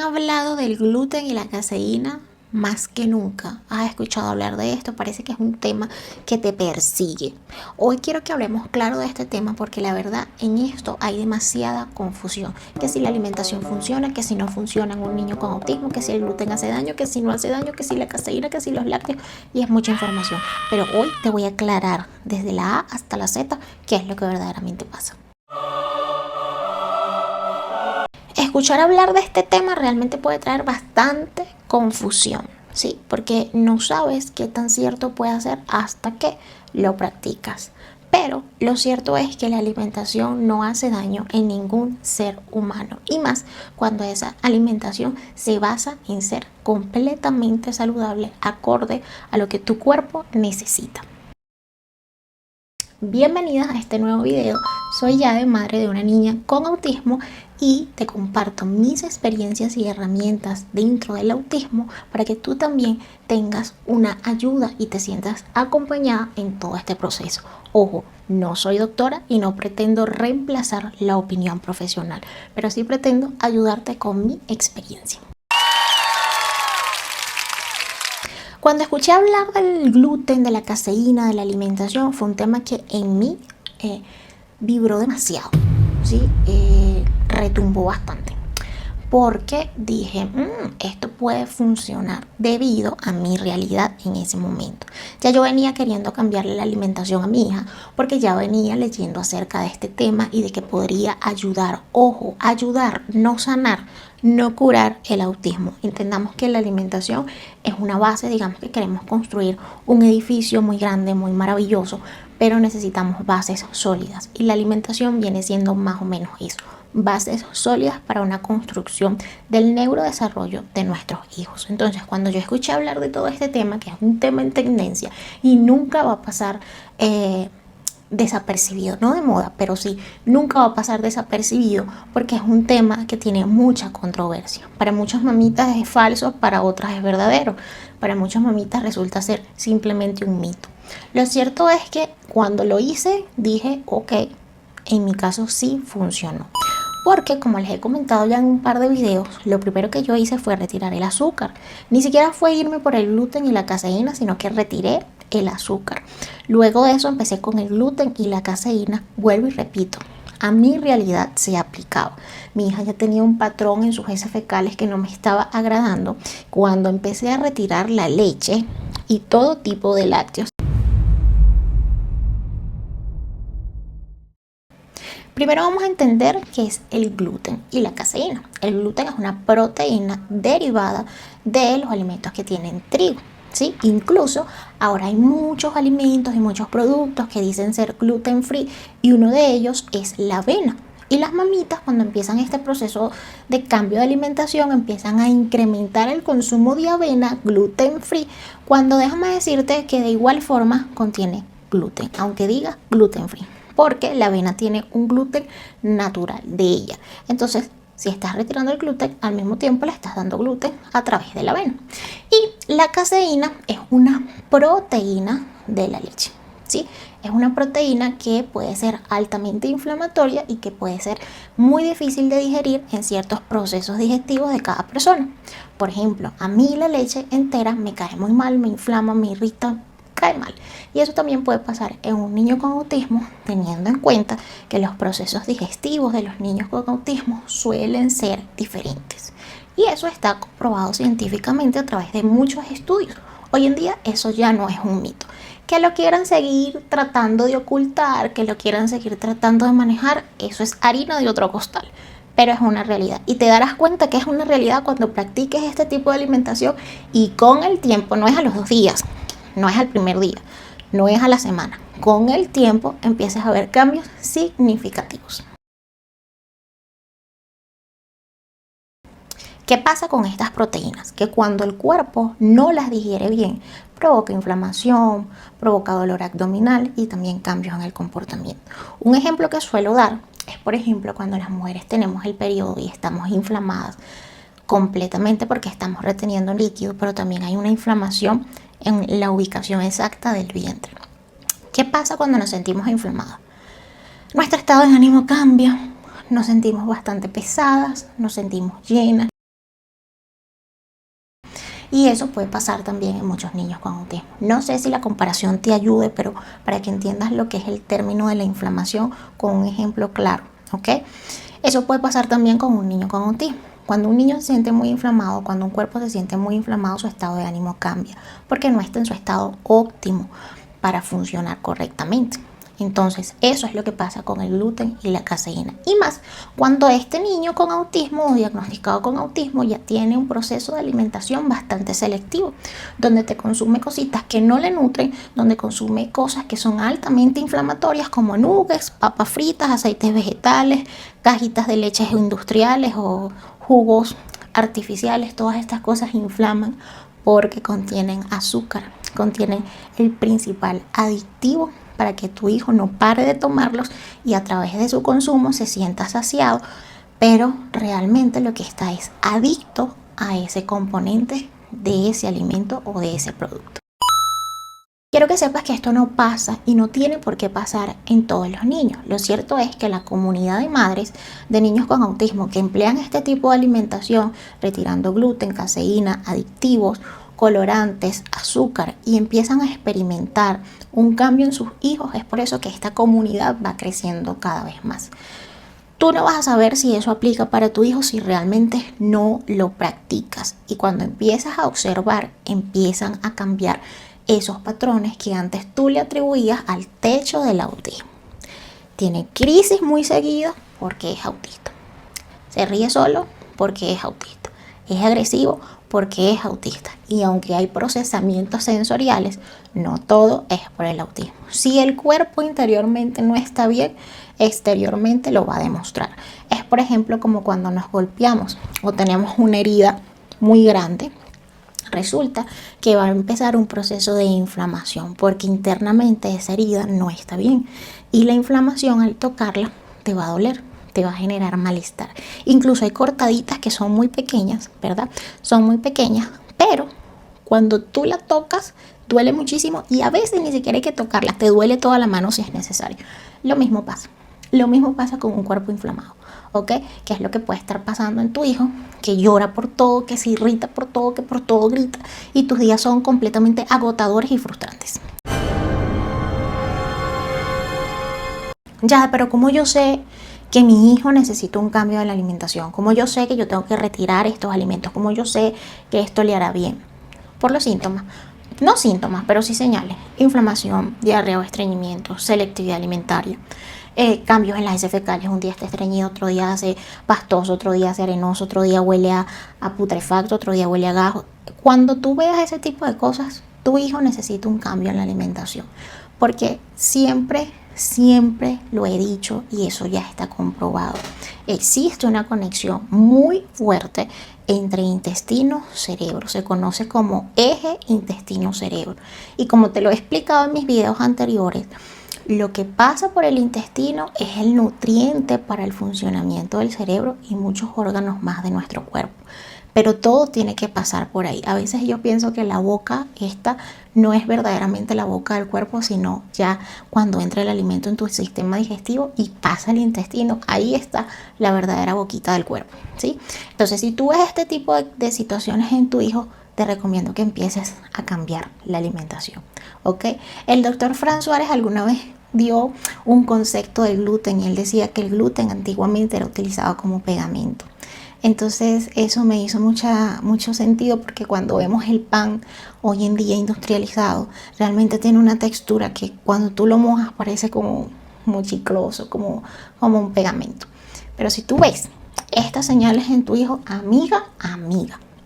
hablado del gluten y la caseína? Más que nunca has escuchado hablar de esto, parece que es un tema que te persigue. Hoy quiero que hablemos claro de este tema porque la verdad en esto hay demasiada confusión. Que si la alimentación funciona, que si no funciona en un niño con autismo, que si el gluten hace daño, que si no hace daño, que si la caseína, que si los lácteos, y es mucha información. Pero hoy te voy a aclarar desde la A hasta la Z qué es lo que verdaderamente pasa. Escuchar hablar de este tema realmente puede traer bastante confusión, ¿sí? Porque no sabes qué tan cierto puede ser hasta que lo practicas. Pero lo cierto es que la alimentación no hace daño en ningún ser humano, y más cuando esa alimentación se basa en ser completamente saludable, acorde a lo que tu cuerpo necesita. Bienvenidas a este nuevo video. Soy Yade, madre de una niña con autismo, y te comparto mis experiencias y herramientas dentro del autismo para que tú también tengas una ayuda y te sientas acompañada en todo este proceso. Ojo, no soy doctora y no pretendo reemplazar la opinión profesional, pero sí pretendo ayudarte con mi experiencia. Cuando escuché hablar del gluten, de la caseína, de la alimentación, fue un tema que en mí vibró demasiado, ¿sí? Retumbó bastante. Porque dije, esto puede funcionar debido a mi realidad en ese momento. Ya yo venía queriendo cambiarle la alimentación a mi hija porque ya venía leyendo acerca de este tema y de que podría ayudar, ojo, ayudar, no sanar, no curar el autismo. Entendamos que la alimentación es una base, digamos que queremos construir un edificio muy grande, muy maravilloso, pero necesitamos bases sólidas y la alimentación viene siendo más o menos eso. Bases sólidas para una construcción del neurodesarrollo de nuestros hijos. Entonces, cuando yo escuché hablar de todo este tema, que es un tema en tendencia y nunca va a pasar desapercibido, no de moda, pero sí, nunca va a pasar desapercibido porque es un tema que tiene mucha controversia. Para muchas mamitas es falso, para otras es verdadero. Para muchas mamitas resulta ser simplemente un mito. Lo cierto es que cuando lo hice, dije, ok, en mi caso sí funcionó. Porque como les he comentado ya en un par de videos, lo primero que yo hice fue retirar el azúcar. Ni siquiera fue irme por el gluten y la caseína, sino que retiré el azúcar. Luego de eso empecé con el gluten y la caseína. Vuelvo y repito, a mi realidad se aplicaba. Mi hija ya tenía un patrón en sus heces fecales que no me estaba agradando. Cuando empecé a retirar la leche y todo tipo de lácteos, primero vamos a entender qué es el gluten y la caseína. El gluten es una proteína derivada de los alimentos que tienen trigo, ¿sí? Incluso ahora hay muchos alimentos y muchos productos que dicen ser gluten free y uno de ellos es la avena. Y las mamitas, cuando empiezan este proceso de cambio de alimentación, empiezan a incrementar el consumo de avena gluten free, cuando déjame decirte que de igual forma contiene gluten, aunque diga gluten free, porque la avena tiene un gluten natural de ella. Entonces, si estás retirando el gluten, al mismo tiempo le estás dando gluten a través de la avena. Y la caseína es una proteína de la leche, ¿sí? Es una proteína que puede ser altamente inflamatoria y que puede ser muy difícil de digerir en ciertos procesos digestivos de cada persona. Por ejemplo, a mí la leche entera me cae muy mal, me inflama, me irrita, cae mal. Y eso también puede pasar en un niño con autismo, teniendo en cuenta que los procesos digestivos de los niños con autismo suelen ser diferentes. Y eso está comprobado científicamente a través de muchos estudios. Hoy en día eso ya no es un mito. Que lo quieran seguir tratando de ocultar, que lo quieran seguir tratando de manejar, eso es harina de otro costal. Pero es una realidad y te darás cuenta que es una realidad cuando practiques este tipo de alimentación y con el tiempo, no es a los 2 días, no es al primer día, no es a la semana. Con el tiempo empiezas a ver cambios significativos. ¿Qué pasa con estas proteínas? Que cuando el cuerpo no las digiere bien, provoca inflamación, provoca dolor abdominal y también cambios en el comportamiento. Un ejemplo que suelo dar es, por ejemplo, cuando las mujeres tenemos el periodo y estamos inflamadas completamente porque estamos reteniendo líquido, pero también hay una inflamación en la ubicación exacta del vientre. ¿Qué pasa cuando nos sentimos inflamadas? Nuestro estado de ánimo cambia, nos sentimos bastante pesadas, nos sentimos llenas. Y eso puede pasar también en muchos niños con autismo. No sé si la comparación te ayude, pero para que entiendas lo que es el término de la inflamación con un ejemplo claro, ¿ok? Eso puede pasar también con un niño con autismo. Cuando un niño se siente muy inflamado, cuando un cuerpo se siente muy inflamado, su estado de ánimo cambia, porque no está en su estado óptimo para funcionar correctamente. Entonces, eso es lo que pasa con el gluten y la caseína. Y más, cuando este niño con autismo o diagnosticado con autismo ya tiene un proceso de alimentación bastante selectivo, donde te consume cositas que no le nutren, donde consume cosas que son altamente inflamatorias como nuggets, papas fritas, aceites vegetales, cajitas de leches industriales o jugos artificiales. Todas estas cosas inflaman porque contienen azúcar, contienen el principal adictivo para que tu hijo no pare de tomarlos y a través de su consumo se sienta saciado, pero realmente lo que está es adicto a ese componente de ese alimento o de ese producto. Quiero que sepas que esto no pasa y no tiene por qué pasar en todos los niños. Lo cierto es que la comunidad de madres de niños con autismo que emplean este tipo de alimentación, retirando gluten, caseína, aditivos, colorantes, azúcar y empiezan a experimentar un cambio en sus hijos, es por eso que esta comunidad va creciendo cada vez más. Tú no vas a saber si eso aplica para tu hijo si realmente no lo practicas. Y cuando empiezas a observar, empiezan a cambiar esos patrones que antes tú le atribuías al techo del autismo. Tiene crisis muy seguidas porque es autista. Se ríe solo porque es autista. Es agresivo porque es autista. Y aunque hay procesamientos sensoriales, no todo es por el autismo. Si el cuerpo interiormente no está bien, exteriormente lo va a demostrar. Es, por ejemplo, como cuando nos golpeamos o tenemos una herida muy grande. Resulta que va a empezar un proceso de inflamación porque internamente esa herida no está bien. Y la inflamación al tocarla te va a doler, te va a generar malestar. Incluso hay cortaditas que son muy pequeñas, ¿verdad? Son muy pequeñas, pero cuando tú la tocas duele muchísimo y a veces ni siquiera hay que tocarla, te duele toda la mano si es necesario. Lo mismo pasa. Lo mismo pasa con un cuerpo inflamado, ¿ok? Que es lo que puede estar pasando en tu hijo, que llora por todo, que se irrita por todo, que por todo grita y tus días son completamente agotadores y frustrantes. Ya, pero ¿cómo yo sé que mi hijo necesita un cambio de la alimentación? ¿Cómo yo sé que yo tengo que retirar estos alimentos? ¿Cómo yo sé que esto le hará bien? Por los síntomas. No síntomas, pero sí señales. Inflamación, diarrea o estreñimiento, selectividad alimentaria. Cambios en las heces fecales, un día está estreñido, otro día hace pastoso, otro día hace arenoso, otro día huele a putrefacto, otro día huele a gajo. Cuando tú veas ese tipo de cosas, tu hijo necesita un cambio en la alimentación, porque siempre lo he dicho y eso ya está comprobado. Existe una conexión muy fuerte entre intestino-cerebro, se conoce como eje intestino-cerebro. Y como te lo he explicado en mis videos anteriores, lo que pasa por el intestino es el nutriente para el funcionamiento del cerebro y muchos órganos más de nuestro cuerpo. Pero todo tiene que pasar por ahí. A veces yo pienso que la boca esta no es verdaderamente la boca del cuerpo, sino ya cuando entra el alimento en tu sistema digestivo y pasa al intestino, ahí está la verdadera boquita del cuerpo, ¿sí? Entonces, si tú ves este tipo de situaciones en tu hijo, te recomiendo que empieces a cambiar la alimentación, ¿ok? El doctor Fran Suárez alguna vez dio un concepto del gluten y él decía que el gluten antiguamente era utilizado como pegamento. Entonces eso me hizo mucho sentido porque cuando vemos el pan hoy en día industrializado, realmente tiene una textura que cuando tú lo mojas parece como muy chicloso, como un pegamento. Pero si tú ves estas señales en tu hijo, amiga,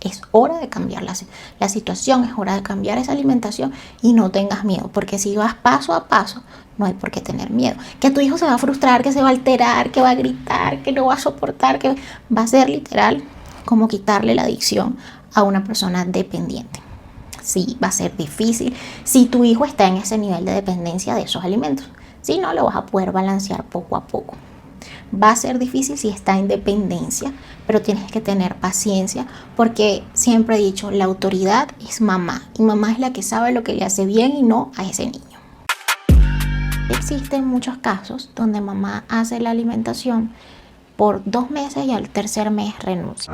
es hora de cambiar la situación, es hora de cambiar esa alimentación y no tengas miedo, porque si vas paso a paso, no hay por qué tener miedo. Que tu hijo se va a frustrar, que se va a alterar, que va a gritar, que no va a soportar, que va a ser literal como quitarle la adicción a una persona dependiente. Sí, va a ser difícil si tu hijo está en ese nivel de dependencia de esos alimentos. Si no, lo vas a poder balancear poco a poco. Va a ser difícil si está en dependencia, pero tienes que tener paciencia porque siempre he dicho, la autoridad es mamá y mamá es la que sabe lo que le hace bien y no a ese niño. Existen muchos casos donde mamá hace la alimentación por 2 meses y al tercer mes renuncia.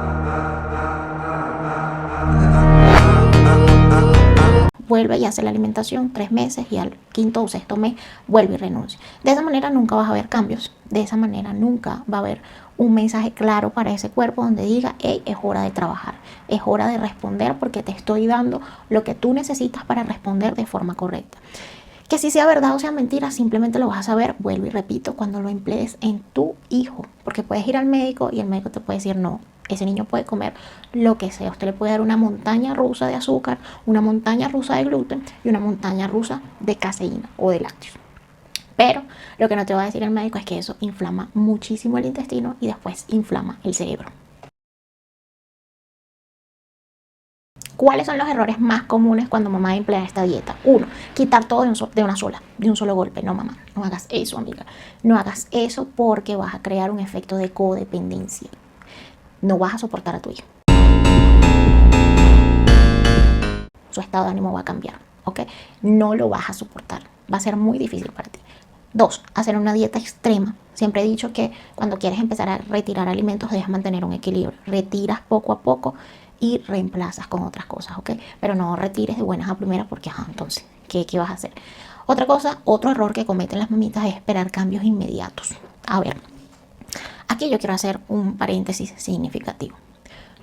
vuelve y hace la alimentación 3 meses y al quinto o sexto mes vuelve y renuncia. De esa manera nunca vas a ver cambios, de esa manera nunca va a haber un mensaje claro para ese cuerpo donde diga, hey, es hora de trabajar, es hora de responder porque te estoy dando lo que tú necesitas para responder de forma correcta. Que si sea verdad o sea mentira, simplemente lo vas a saber, vuelvo y repito, cuando lo emplees en tu hijo. Porque puedes ir al médico y el médico te puede decir, no, ese niño puede comer lo que sea. Usted le puede dar una montaña rusa de azúcar, una montaña rusa de gluten y una montaña rusa de caseína o de lácteos. Pero lo que no te va a decir el médico es que eso inflama muchísimo el intestino y después inflama el cerebro. ¿Cuáles son los errores más comunes cuando mamá emplea esta dieta? 1. Quitar todo de un solo golpe. No, mamá, no hagas eso, amiga. No hagas eso porque vas a crear un efecto de codependencia. No vas a soportar a tu hijo. Su estado de ánimo va a cambiar, ¿ok? No lo vas a soportar. Va a ser muy difícil para ti. 2. Hacer una dieta extrema. Siempre he dicho que cuando quieres empezar a retirar alimentos debes mantener un equilibrio. Retiras poco a poco y reemplazas con otras cosas, ¿ok? Pero no retires de buenas a primeras porque, entonces, ¿qué vas a hacer? Otra cosa, otro error que cometen las mamitas es esperar cambios inmediatos. A ver, aquí yo quiero hacer un paréntesis significativo.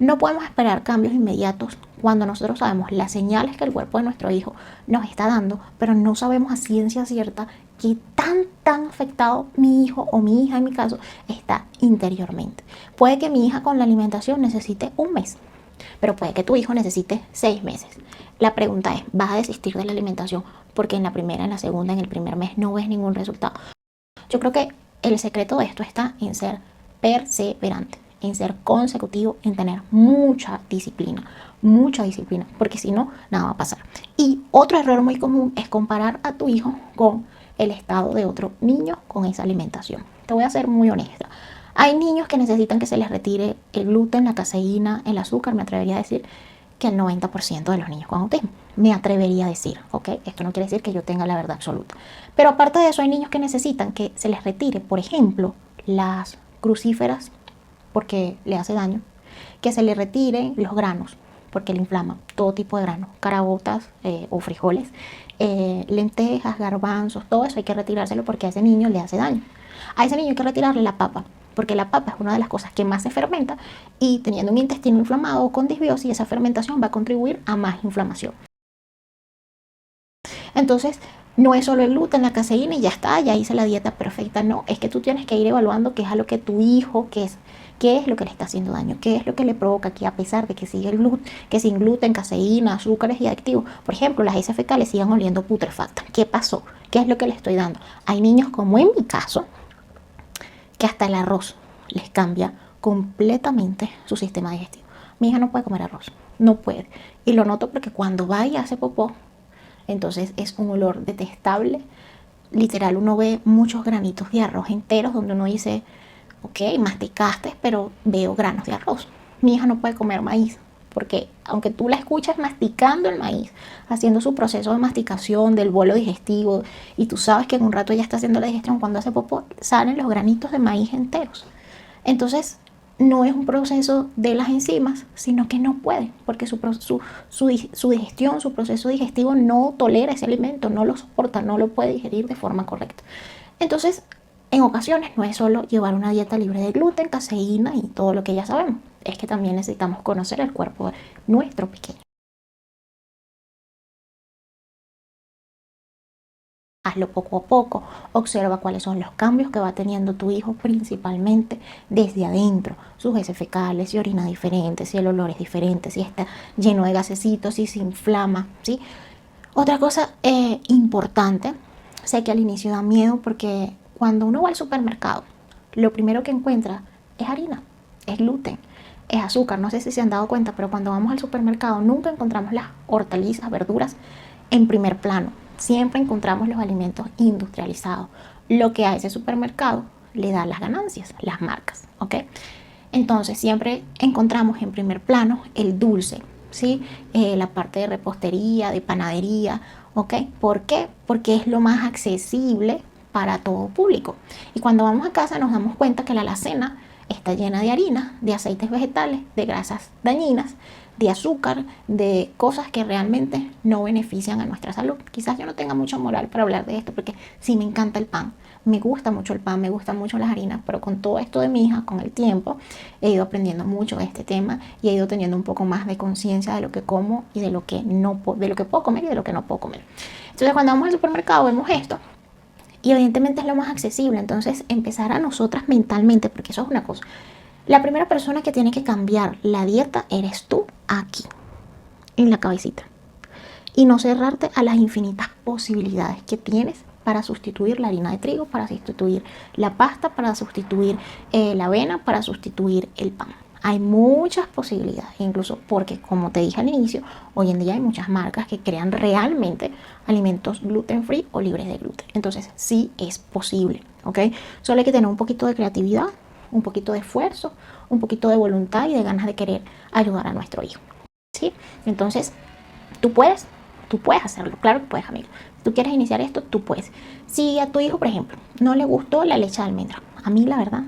No podemos esperar cambios inmediatos cuando nosotros sabemos las señales que el cuerpo de nuestro hijo nos está dando, pero no sabemos a ciencia cierta qué tan afectado mi hijo o mi hija, en mi caso, está interiormente. Puede que mi hija con la alimentación necesite un mes, pero puede que tu hijo necesite 6 meses. La pregunta es, ¿vas a desistir de la alimentación porque en la primera, en la segunda, en el primer mes no ves ningún resultado? Yo creo que el secreto de esto está en ser perseverante, en ser consecutivo, en tener mucha disciplina, porque si no, nada va a pasar. Y otro error muy común es comparar a tu hijo con el estado de otro niño con esa alimentación. Te voy a ser muy honesta. Hay niños que necesitan que se les retire el gluten, la caseína, el azúcar. Me atrevería a decir que el 90% de los niños con autismo. Me atrevería a decir, ¿ok? Esto no quiere decir que yo tenga la verdad absoluta. Pero aparte de eso, hay niños que necesitan que se les retire, por ejemplo, las crucíferas, porque le hace daño, que se le retiren los granos, porque le inflama, todo tipo de granos, caraotas o frijoles, lentejas, garbanzos, todo eso hay que retirárselo porque a ese niño le hace daño. A ese niño hay que retirarle la papa, porque la papa es una de las cosas que más se fermenta y teniendo un intestino inflamado o con disbiosis, esa fermentación va a contribuir a más inflamación. Entonces, no es solo el gluten, la caseína y ya está, ya hice la dieta perfecta. No, es que tú tienes que ir evaluando qué es a lo que tu hijo, qué es lo que le está haciendo daño, qué es lo que le provoca que a pesar de que sigue el gluten, que sin gluten, caseína, azúcares y adictivos, por ejemplo, las heces fecales sigan oliendo putrefactas. ¿Qué pasó? ¿Qué es lo que le estoy dando? Hay niños como en mi caso, que hasta el arroz les cambia completamente su sistema digestivo. Mi hija no puede comer arroz, no puede. Y lo noto porque cuando va y hace popó, entonces es un olor detestable. Literal, uno ve muchos granitos de arroz enteros donde uno dice, ok, masticaste, pero veo granos de arroz. Mi hija no puede comer maíz, porque aunque tú la escuchas masticando el maíz, haciendo su proceso de masticación del bolo digestivo, y tú sabes que en un rato ella está haciendo la digestión, cuando hace popó, salen los granitos de maíz enteros. Entonces, no es un proceso de las enzimas, sino que no puede, porque su digestión, su proceso digestivo no tolera ese alimento, no lo soporta, no lo puede digerir de forma correcta. Entonces, en ocasiones no es solo llevar una dieta libre de gluten, caseína y todo lo que ya sabemos, es que también necesitamos conocer el cuerpo de nuestro pequeño. Hazlo poco a poco, observa cuáles son los cambios que va teniendo tu hijo principalmente desde adentro, sus heces fecales, si orina diferente, si el olor es diferente, si está lleno de gasecitos, si se inflama, ¿sí? Otra cosa importante, sé que al inicio da miedo porque cuando uno va al supermercado, lo primero que encuentra es harina, es gluten, es azúcar, no sé si se han dado cuenta, pero cuando vamos al supermercado nunca encontramos las hortalizas, verduras en primer plano. Siempre encontramos los alimentos industrializados, lo que a ese supermercado le da las ganancias, las marcas, ¿ok? Entonces siempre encontramos en primer plano el dulce, ¿sí? La parte de repostería, de panadería, ¿ok? ¿Por qué? Porque es lo más accesible para todo público. Y cuando vamos a casa nos damos cuenta que la alacena está llena de harina, de aceites vegetales, de grasas dañinas, de azúcar, de cosas que realmente no benefician a nuestra salud. Quizás yo no tenga mucha moral para hablar de esto, porque sí me encanta el pan, me gusta mucho el pan, me gustan mucho las harinas, pero con todo esto de mi hija, con el tiempo, he ido aprendiendo mucho de este tema y he ido teniendo un poco más de conciencia de lo que como y de lo que no, de lo que puedo comer y de lo que no puedo comer. Entonces, cuando vamos al supermercado vemos esto y evidentemente es lo más accesible. Entonces, empezar a nosotras mentalmente, porque eso es una cosa. La primera persona que tiene que cambiar la dieta eres tú, aquí, en la cabecita. Y no cerrarte a las infinitas posibilidades que tienes para sustituir la harina de trigo, para sustituir la pasta, para sustituir la avena, para sustituir el pan. Hay muchas posibilidades, incluso porque, como te dije al inicio, hoy en día hay muchas marcas que crean realmente alimentos gluten free o libres de gluten. Entonces, sí es posible, ¿ok? Solo hay que tener un poquito de creatividad, un poquito de esfuerzo, un poquito de voluntad y de ganas de querer ayudar a nuestro hijo, ¿sí? Entonces, tú puedes hacerlo, claro que puedes, amigo. Si tú quieres iniciar esto, tú puedes. Si a tu hijo, por ejemplo, no le gustó la leche de almendra, a mí la verdad,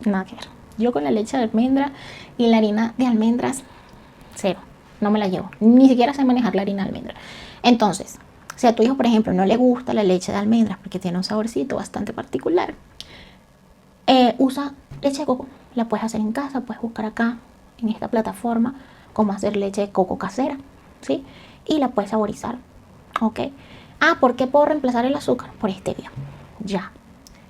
nada que ver. Yo con la leche de almendra y la harina de almendras, cero, no me la llevo. Ni siquiera sé manejar la harina de almendra. Entonces, si a tu hijo, por ejemplo, no le gusta la leche de almendras porque tiene un saborcito bastante particular, usa leche de coco. La puedes hacer en casa, puedes buscar acá en esta plataforma cómo hacer leche de coco casera, ¿sí? Y la puedes saborizar, ¿ok? ¿Por qué puedo reemplazar el azúcar? Por stevia, ya.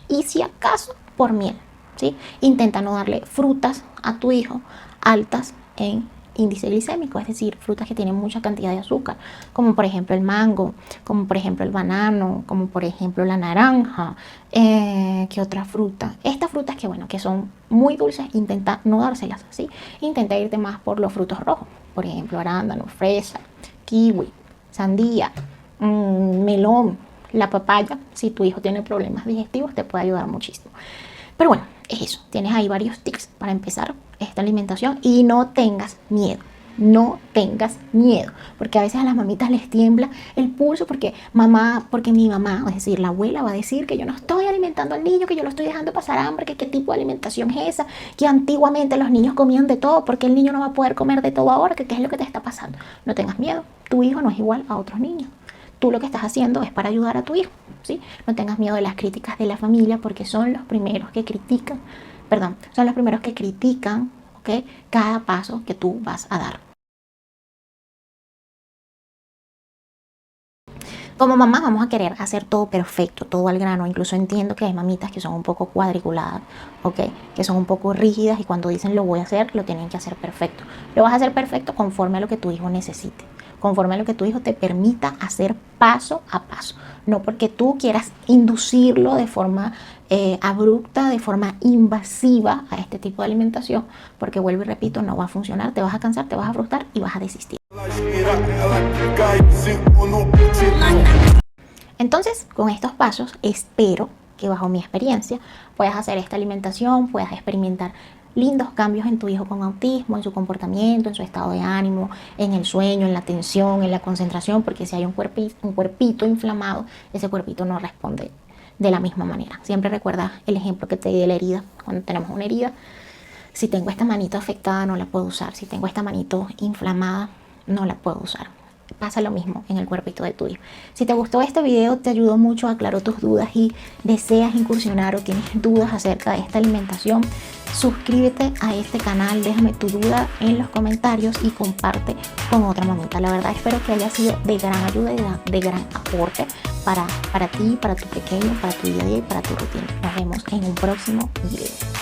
Y si acaso, por miel, ¿sí? Intenta no darle frutas a tu hijo altas en índice glicémico, es decir, frutas que tienen mucha cantidad de azúcar, como por ejemplo el mango, como por ejemplo el banano, como por ejemplo la naranja. ¿Qué otra fruta? Estas frutas que, bueno, que son muy dulces, intenta no dárselas, ¿sí? Intenta irte más por los frutos rojos, por ejemplo arándano, fresa, kiwi, sandía, melón, la papaya. Si tu hijo tiene problemas digestivos, te puede ayudar muchísimo. Pero bueno, es eso. Tienes ahí varios tips para empezar esta alimentación y no tengas miedo. No tengas miedo, porque a veces a las mamitas les tiembla el pulso porque mi mamá, es decir, la abuela va a decir que yo no estoy alimentando al niño, que yo lo estoy dejando pasar hambre, que qué tipo de alimentación es esa, que antiguamente los niños comían de todo, porque el niño no va a poder comer de todo ahora, que qué es lo que te está pasando. No tengas miedo, tu hijo no es igual a otros niños. Tú lo que estás haciendo es para ayudar a tu hijo, ¿sí? No tengas miedo de las críticas de la familia, porque son los primeros que critican, ¿ok? Cada paso que tú vas a dar. Como mamá vamos a querer hacer todo perfecto, todo al grano. Incluso entiendo que hay mamitas que son un poco cuadriculadas, ¿ok? Que son un poco rígidas y cuando dicen lo voy a hacer, lo tienen que hacer perfecto. Lo vas a hacer perfecto conforme a lo que tu hijo necesite, conforme a lo que tu hijo te permita hacer paso a paso. No porque tú quieras inducirlo de forma abrupta, de forma invasiva a este tipo de alimentación, porque vuelvo y repito, no va a funcionar, te vas a cansar, te vas a frustrar y vas a desistir. Entonces, con estos pasos, espero que bajo mi experiencia puedas hacer esta alimentación, puedas experimentar lindos cambios en tu hijo con autismo, en su comportamiento, en su estado de ánimo, en el sueño, en la atención, en la concentración, porque si hay un cuerpito inflamado, ese cuerpito no responde de la misma manera. Siempre recuerda el ejemplo que te di de la herida. Cuando tenemos una herida, si tengo esta manito afectada, no la puedo usar. Si tengo esta manito inflamada, no la puedo usar. Pasa lo mismo en el cuerpito de tu hijo. Si te gustó este video, te ayudó mucho, aclaró tus dudas y deseas incursionar o tienes dudas acerca de esta alimentación, suscríbete a este canal, déjame tu duda en los comentarios y comparte con otra mamita. La verdad espero que haya sido de gran ayuda y de gran aporte para ti, para tu pequeño, para tu día a día y para tu rutina. Nos vemos en un próximo video.